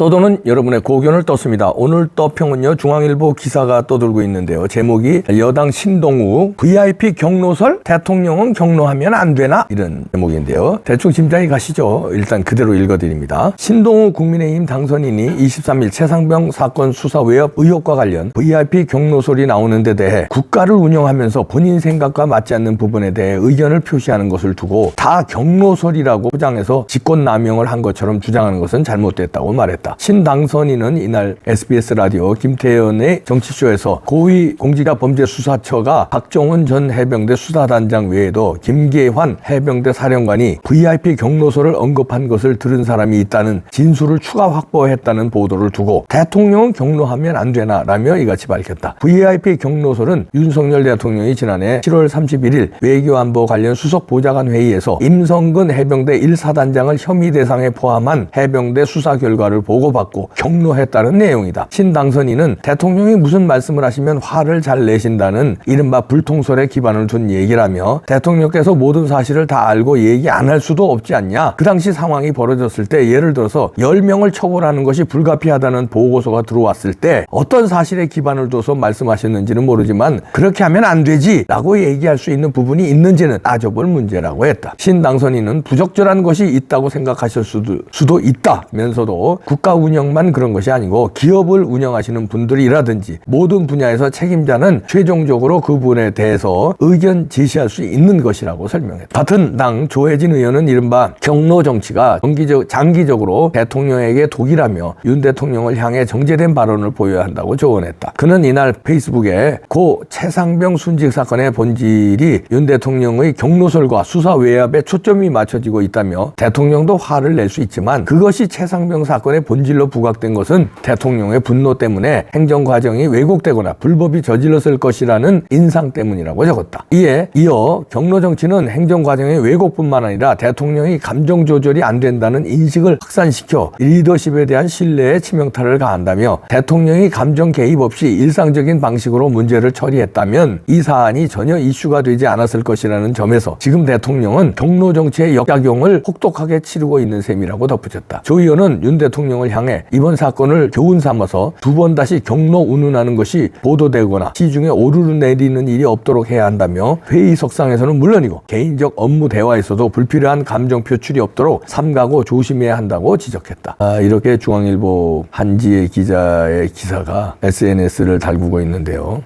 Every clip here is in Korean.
떠도는 여러분의 고견을 떴습니다. 오늘 떠평은요, 중앙일보 기사가 떠들고 있는데요. 제목이 여당 신동욱 VIP 경로설 대통령은 경로하면 안 되나? 이런 제목인데요. 대충 짐작이 가시죠? 일단 그대로 읽어드립니다. 신동욱 국민의힘 당선인이 23일 최상병 사건 수사 외압 의혹과 관련 VIP 경로설이 나오는 데 대해 국가를 운영하면서 본인 생각과 맞지 않는 부분에 대해 의견을 표시하는 것을 두고 다 경로설이라고 포장해서 직권남용을 한 것처럼 주장하는 것은 잘못됐다고 말했다. 신 당선인은 이날 SBS 라디오 김태현의 정치쇼에서 고위공직자범죄수사처가 박정훈 전 해병대 수사단장 외에도 김계환 해병대 사령관이 VIP 경로설을 언급한 것을 들은 사람이 있다는 진술을 추가 확보했다는 보도를 두고 대통령은 경로하면 안 되나 라며 이같이 밝혔다. VIP 경로설은 윤석열 대통령이 지난해 7월 31일 외교안보 관련 수석보좌관 회의에서 임성근 해병대 1사단장을 혐의 대상에 포함한 해병대 수사 결과를 보고받고 경로했다는 내용이다. 신 당선인은 대통령이 무슨 말씀을 하시면 화를 잘 내신다는 이른바 불통설에 기반을 둔 얘기라며 대통령께서 모든 사실을 다 알고 얘기 안 할 수도 없지 않냐. 그 당시 상황이 벌어졌을 때 예를 들어서 10명을 처벌하는 것이 불가피하다는 보고서가 들어왔을 때 어떤 사실에 기반을 둬서 말씀하셨는지는 모르지만 그렇게 하면 안 되지 라고 얘기할 수 있는 부분이 있는지는 따져볼 문제라고 했다. 신 당선인은 부적절한 것이 있다고 생각하실 수도 있다면서도 국가 운영만 그런 것이 아니고 기업을 운영하시는 분들이라든지 모든 분야에서 책임자는 최종적으로 그 부분에 대해서 의견 제시할 수 있는 것이라고 설명했다. 같은 당 조혜진 의원은 이른바 경로 정치가 장기적으로 대통령에게 독이라며 윤 대통령을 향해 정제된 발언을 보여야 한다고 조언했다. 그는 이날 페이스북에 고 최상병 순직 사건의 본질이 윤 대통령의 경로설과 수사 외압에 초점이 맞춰지고 있다며 대통령도 화를 낼 수 있지만 그것이 최상병 사건의 본질로 부각된 것은 대통령의 분노 때문에 행정과정이 왜곡되거나 불법이 저질렀을 것이라는 인상 때문이라고 적었다. 이어 경로정치는 행정과정의 왜곡뿐만 아니라 대통령이 감정 조절이 안 된다는 인식을 확산시켜 리더십에 대한 신뢰에 치명타를 가한다며 대통령이 감정 개입 없이 일상적인 방식으로 문제를 처리했다면 이 사안이 전혀 이슈가 되지 않았을 것이라는 점에서 지금 대통령은 경로정치의 역작용을 혹독하게 치르고 있는 셈이라고 덧붙였다. 조 의원은 윤 대통령을 향해 이번 사건을 교훈 삼아서 두 번 다시 경로 운운하는 것이 보도되거나 시중에 오르내리는 일이 없도록 해야 한다며 회의석상에서는 물론이고 개인적 업무 대화에서도 불필요한 감정 표출이 없도록 삼가고 조심해야 한다고 지적했다. 이렇게 중앙일보 한지혜 기자의 기사가 SNS를 달구고 있는데요.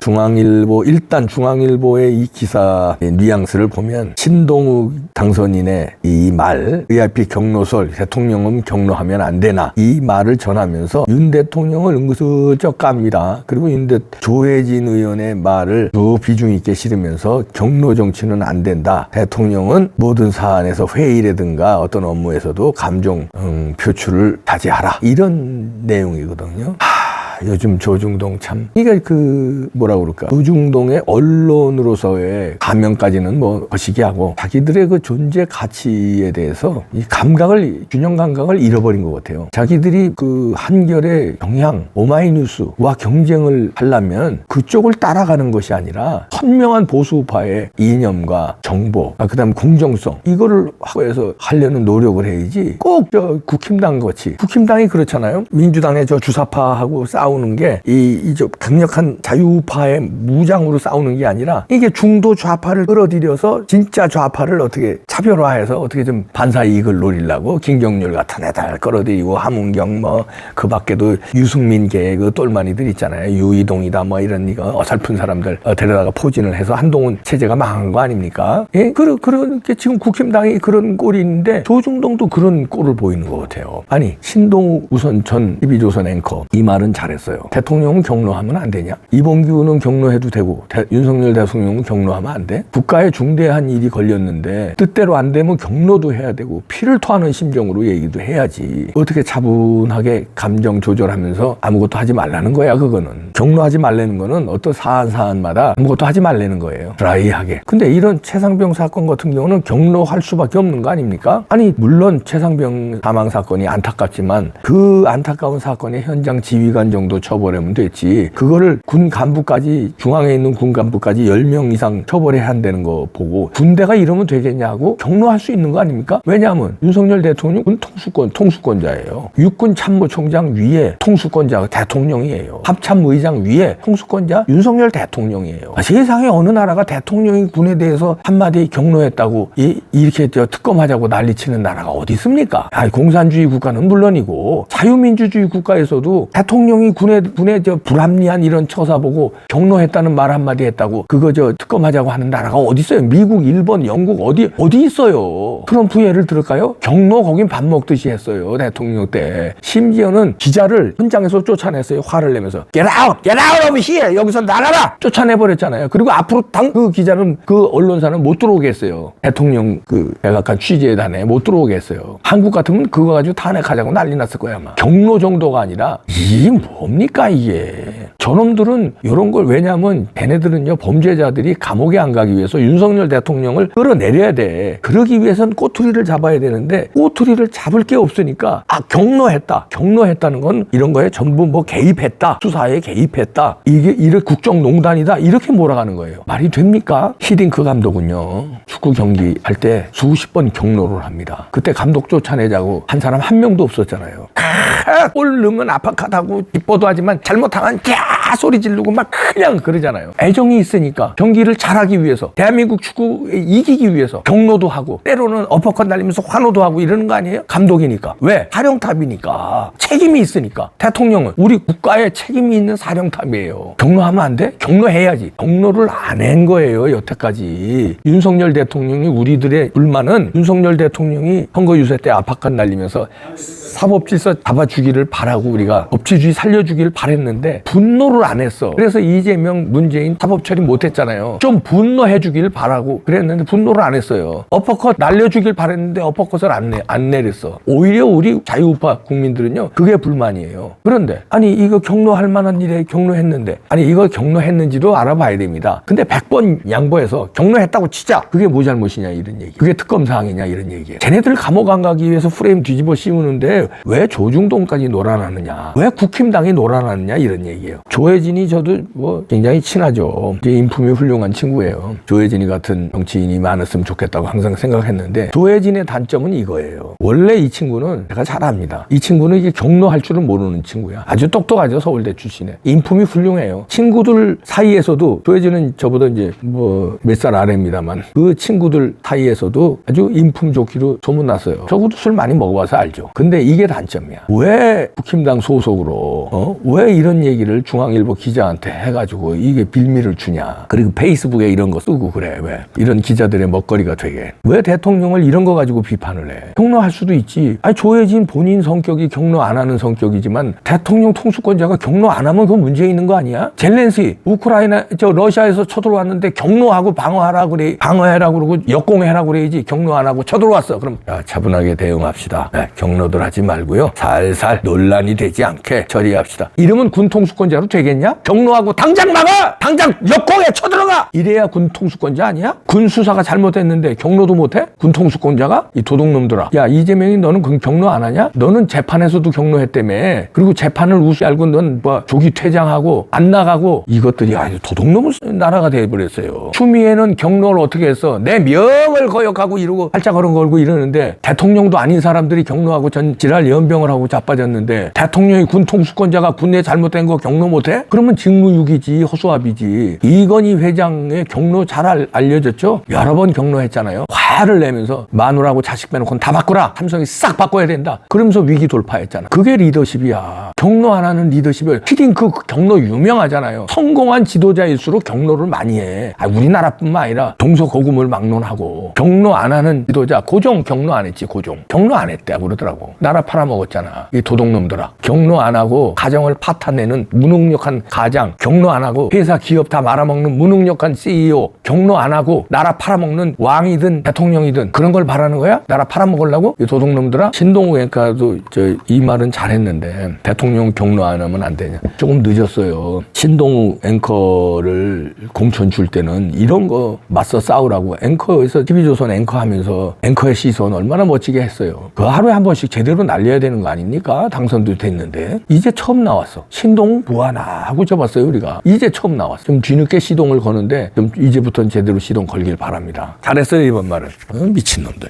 일단 중앙일보의 이 기사의 뉘앙스를 보면 신동욱 당선인의 이 말, VIP 경로설, 대통령은 경로하면 안 되나 이 말을 전하면서 윤 대통령을 은근슬쩍 깝니다. 그리고 조혜진 의원의 말을 더 비중 있게 실으면서 경로 정치는 안 된다. 대통령은 모든 사안에서 회의라든가 어떤 업무에서도 감정 표출을 자제하라. 이런 내용이거든요. 요즘 조중동 참 이게 뭐라 그럴까, 조중동의 언론으로서의 가면까지는 뭐 거시기하고 자기들의 그 존재 가치에 대해서 이 균형 감각을 잃어버린 것 같아요. 자기들이 그 한결의 경향, 오마이뉴스와 경쟁을 하려면 그쪽을 따라가는 것이 아니라 선명한 보수파의 이념과 정보, 그다음 공정성 이거를 확보해서 하려는 노력을 해야지 꼭 국힘당 같이, 국힘당이 그렇잖아요. 민주당의 주사파하고 싸우는 게 좀 강력한 자유파의 무장으로 싸우는 게 아니라 이게 중도 좌파를 끌어들여서 진짜 좌파를 어떻게 차별화해서 어떻게 좀 반사 이익을 노리려고 김경률 같은 애들 끌어들이고 함은경 그 밖에도 유승민 계의 그 똘마니들 있잖아요. 유이동이다 이런 어설픈 사람들 데려다가 포진을 해서 한동훈 체제가 망한 거 아닙니까? 예? 그렇게 지금 국힘당이 그런 꼴이 있는데 조중동도 그런 꼴을 보이는 것 같아요. 아니 신동욱 우선 전 TV조선 앵커 이 말은 잘했어요. 대통령은 경로하면 안 되냐? 이봉규는 경로해도 되고 윤석열 대통령은 경로하면 안 돼? 국가에 중대한 일이 걸렸는데 뜻대로 안 되면 경로도 해야 되고 피를 토하는 심정으로 얘기도 해야지. 어떻게 차분하게 감정 조절하면서 아무것도 하지 말라는 거야. 그거는 경로하지 말라는 거는 어떤 사안마다 아무것도 하지 말라는 거예요. 드라이하게. 근데 이런 최상병 사건 같은 경우는 경로할 수밖에 없는 거 아닙니까? 아니 물론 최상병 사망 사건이 안타깝지만 그 안타까운 사건의 현장 지휘관 정도 정도 처벌하면 됐지. 그거를 군 간부까지, 중앙에 있는 군 간부까지 10명 이상 처벌해야 한다는 거 보고 군대가 이러면 되겠냐고 경로할 수 있는 거 아닙니까? 왜냐하면 윤석열 대통령 군 통수권자예요. 육군 참모총장 위에 통수권자가 대통령이에요. 합참의장 위에 통수권자 윤석열 대통령이에요. 세상에 어느 나라가 대통령이 군에 대해서 한마디 경로했다고 이렇게 특검하자고 난리치는 나라가 어디 있습니까? 공산주의 국가는 물론이고 자유민주주의 국가에서도 대통령이 군에 불합리한 이런 처사 보고 경로했다는 말 한마디 했다고 그거 특검하자고 하는 나라가 어디 있어요? 미국, 일본, 영국 어디 있어요? 트럼프 예를 들을까요? 경로 거긴 밥 먹듯이 했어요. 대통령 때. 심지어는 기자를 현장에서 쫓아냈어요. 화를 내면서 Get out! Get out of here! 여기서 나가라! 쫓아내버렸잖아요. 그리고 앞으로 그 기자는 그 언론사는 못 들어오게 했어요. 대통령 백악관 취재단에 못 들어오게 했어요. 한국 같으면 그거 가지고 탄핵하자고 난리 났을 거야 아마. 경로 정도가 아니라 이게 뭡니까 이게. 저놈들은 이런 걸 왜냐하면 걔네들은요 범죄자들이 감옥에 안 가기 위해서 윤석열 대통령을 끌어내려야 돼. 그러기 위해서는 꼬투리를 잡아야 되는데 꼬투리를 잡을 게 없으니까 경로했다는 건 이런 거에 전부 뭐 개입했다. 수사에 개입했다. 이게 국정농단이다. 이렇게 몰아가는 거예요. 말이 됩니까? 히딩크 감독은요 축구 경기 할 때 수십 번 경로를 합니다. 그때 감독 쫓아내자고 한 사람 한 명도 없었잖아요. 골 넣으면 아파하다고 기뻐도 하지만 잘못하면 소리 지르고 막 그냥 그러잖아요. 애정이 있으니까 경기를 잘하기 위해서 대한민국 축구에 이기기 위해서 경로도 하고 때로는 어퍼컷 날리면서 환호도 하고 이러는 거 아니에요? 감독이니까. 왜? 사령탑이니까. 책임이 있으니까. 대통령은 우리 국가에 책임이 있는 사령탑이에요. 경로하면 안 돼? 경로해야지. 경로를 안 한 거예요 여태까지. 윤석열 대통령이 우리들의 불만은 윤석열 대통령이 선거 유세 때 아파컷 날리면서 사법질서 잡아주기를 바라고 우리가 법치주의 살려주기를 바랬는데 분노를 안 했어. 그래서 이재명, 문재인 사법 처리 못했잖아요. 좀 분노해주기를 바라고 그랬는데 분노를 안 했어요. 어퍼컷 날려주길 바랬는데 어퍼컷을 안 내렸어. 오히려 우리 자유우파 국민들은요 그게 불만이에요. 그런데 아니 이거 경로할 만한 일에 경로했는데 아니 이거 경로했는지도 알아봐야 됩니다. 근데 100번 양보해서 경로했다고 치자. 그게 뭐 잘못이냐 이런 얘기. 그게 특검사항이냐 이런 얘기예요. 쟤네들 감옥 안 가기 위해서 프레임 뒤집어 씌우는데 왜 조중동까지 놀아나느냐, 왜 국힘당이 놀아나느냐 이런 얘기예요. 조혜진이 저도 뭐 굉장히 친하죠. 이제 인품이 훌륭한 친구예요. 조혜진이 같은 정치인이 많았으면 좋겠다고 항상 생각했는데 조혜진의 단점은 이거예요. 원래 이 친구는 제가 잘 압니다. 이 친구는 이게 경로할 줄은 모르는 친구야. 아주 똑똑하죠. 서울대 출신에. 인품이 훌륭해요. 친구들 사이에서도 조혜진은 저보다 이제 뭐 몇 살 아래입니다만 그 친구들 사이에서도 아주 인품 좋기로 소문났어요. 적어도 술 많이 먹어봐서 알죠. 근데 이게 단점이야. 왜 국힘당 소속으로 왜 이런 얘기를 중앙일보 기자한테 해가지고 이게 빌미를 주냐. 그리고 페이스북에 이런 거 쓰고 그래. 왜 이런 기자들의 먹거리가 되게. 왜 대통령을 이런 거 가지고 비판을 해. 경로할 수도 있지. 아니 조혜진 본인 성격이 경로 안 하는 성격이지만 대통령 통수권자가 경로 안 하면 그 문제 있는 거 아니야? 젤렌스키 우크라이나 러시아에서 쳐들어왔는데 경로하고 방어하라 그래. 방어해라 그러고 역공해라 그래야지. 경로 안 하고 쳐들어왔어. 그럼 차분하게 대응합시다. 경로들 하지 말고요. 살살 논란이 되지 않게 처리합시다. 이러면 군 통수권자로 되겠냐? 경로하고 당장 막아! 당장 역공에 쳐들어가! 이래야 군 통수권자 아니야? 군 수사가 잘못했는데 경로도 못해? 군 통수권자가? 이 도둑놈들아. 야 이재명이 너는 경로 안 하냐? 너는 재판에서도 경로했다며. 그리고 재판을 우시 알고 넌 뭐 조기 퇴장하고 안 나가고 이것들이 아주 도둑놈의 나라가 돼버렸어요. 추미애는 경로를 어떻게 했어? 내 명을 거역하고 이러고 팔짱거름 걸고 이러는데 대통령도 아닌 사람들이 경로하고 전 지랄 연병을 하고 자빠졌는데 대통령이 군 통수권자가 군내 잘못된 거 경로 못해? 그러면 직무유기지 허수아비지. 이건희 회장의 경로 잘 알려졌죠? 여러 번 경로했잖아요. 화를 내면서 마누라하고 자식 빼놓고는 다 바꾸라. 삼성이 싹 바꿔야 된다. 그러면서 위기 돌파했잖아. 그게 리더십이야. 경로 안 하는 리더십을. 히딩크 그 경로 유명하잖아요. 성공한 지도자일수록 경로를 많이 해. 우리나라뿐만 아니라 동서고금을 막론하고 경로 안 하는 지도자. 고종 경로 안 했지. 고종 경로 안 했대 그러더라고. 나라 팔아먹었잖아. 이 도둑놈들아. 경로 안 하고 가정을 파탄내는 무능력한 무능력한 가장, 경로 안 하고 회사 기업 다 말아먹는 무능력한 CEO, 경로 안 하고 나라 팔아먹는 왕이든 대통령이든 그런 걸 바라는 거야? 나라 팔아먹으려고? 이 도둑놈들아? 신동욱 앵커도 이 말은 잘했는데 대통령 경로 안 하면 안 되냐. 조금 늦었어요. 신동욱 앵커를 공천 줄 때는 이런 거 맞서 싸우라고 앵커에서 TV조선 앵커 하면서 앵커의 시선 얼마나 멋지게 했어요. 그 하루에 한 번씩 제대로 날려야 되는 거 아닙니까? 당선도 됐는데 이제 처음 나왔어. 신동욱 뭐하나 하고 접었어요 우리가. 이제 처음 나왔어. 좀 뒤늦게 시동을 거는데 좀 이제부터는 제대로 시동 걸길 바랍니다. 잘했어요 이번 말은. 미친놈들.